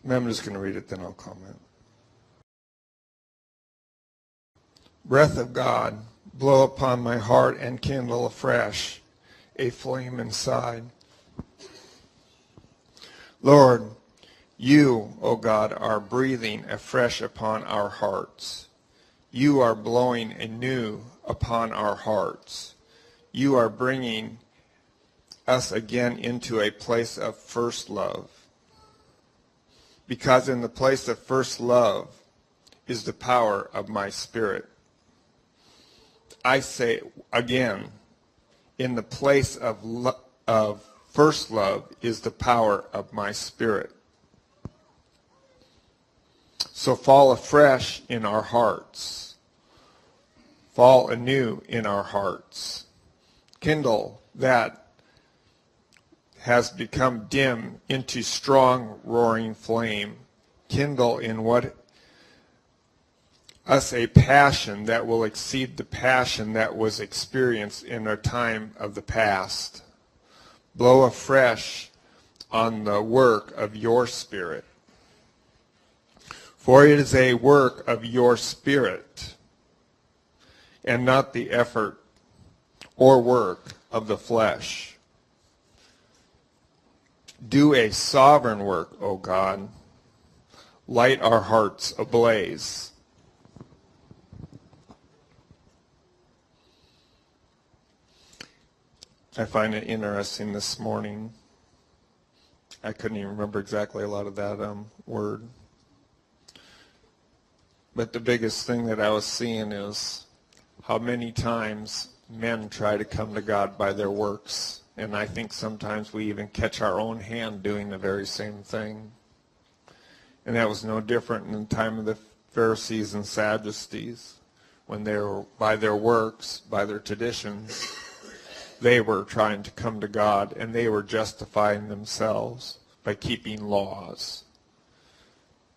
I'm just going to read it, then I'll comment. Breath of God, blow upon my heart and kindle afresh a flame inside. Lord, you, O God, are breathing afresh upon our hearts. You are blowing anew upon our hearts. You are bringing us again into a place of first love. Because in the place of first love is the power of my spirit. I say again, in the place of first love is the power of my spirit. So fall afresh in our hearts. Fall anew in our hearts. Kindle that has become dim into strong roaring flame. Kindle in what us a passion that will exceed the passion that was experienced in our time of the past. Blow afresh on the work of your Spirit. For it is a work of your Spirit and not the effort or work of the flesh. Do a sovereign work, O God. Light our hearts ablaze. I find it interesting this morning. I couldn't even remember exactly a lot of that word. But the biggest thing that I was seeing is how many times men try to come to God by their works. And I think sometimes we even catch our own hand doing the very same thing. And that was no different in the time of the Pharisees and Sadducees, when they were by their works, by their traditions, they were trying to come to God, and they were justifying themselves by keeping laws.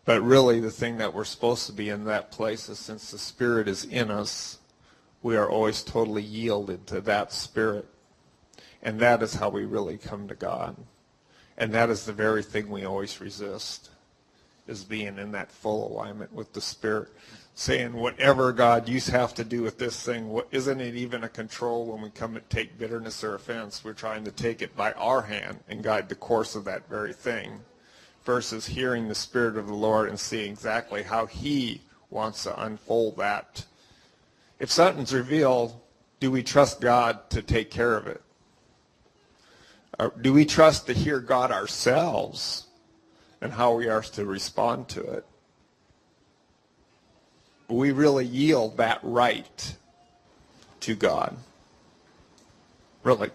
But really the thing that we're supposed to be in that place is, since the Spirit is in us, we are always totally yielded to that Spirit. And that is how we really come to God. And that is the very thing we always resist, is being in that full alignment with the Spirit. Saying, whatever, God, you have to do with this thing, isn't it even a control when we come to take bitterness or offense? We're trying to take it by our hand and guide the course of that very thing, versus hearing the Spirit of the Lord and seeing exactly how He wants to unfold that. If something's revealed, do we trust God to take care of it? Or do we trust to hear God ourselves and how we are to respond to it? We really yield that right to God. Really,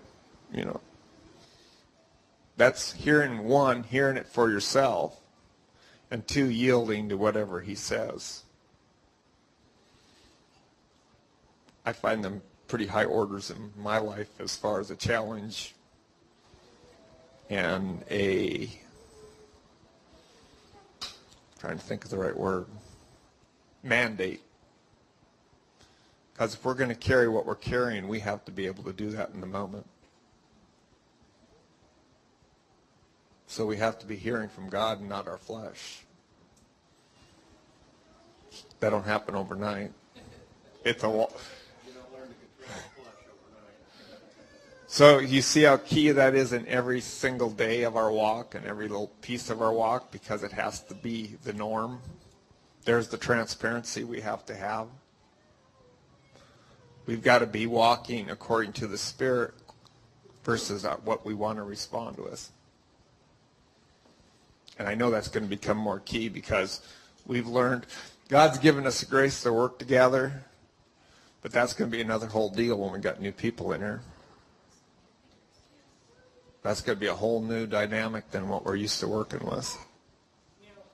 That's hearing, one, hearing it for yourself, and two, yielding to whatever He says. I find them pretty high orders in my life as far as a challenge and trying to think of the right word, mandate. Because if we're going to carry what we're carrying, we have to be able to do that in the moment. So we have to be hearing from God and not our flesh. That don't happen overnight. It's a So you see how key that is in every single day of our walk and every little piece of our walk, because it has to be the norm. There's the transparency we have to have. We've got to be walking according to the Spirit versus what we want to respond with. And I know that's going to become more key, because we've learned God's given us the grace to work together, but that's going to be another whole deal when we got new people in here. That's going to be a whole new dynamic than what we're used to working with.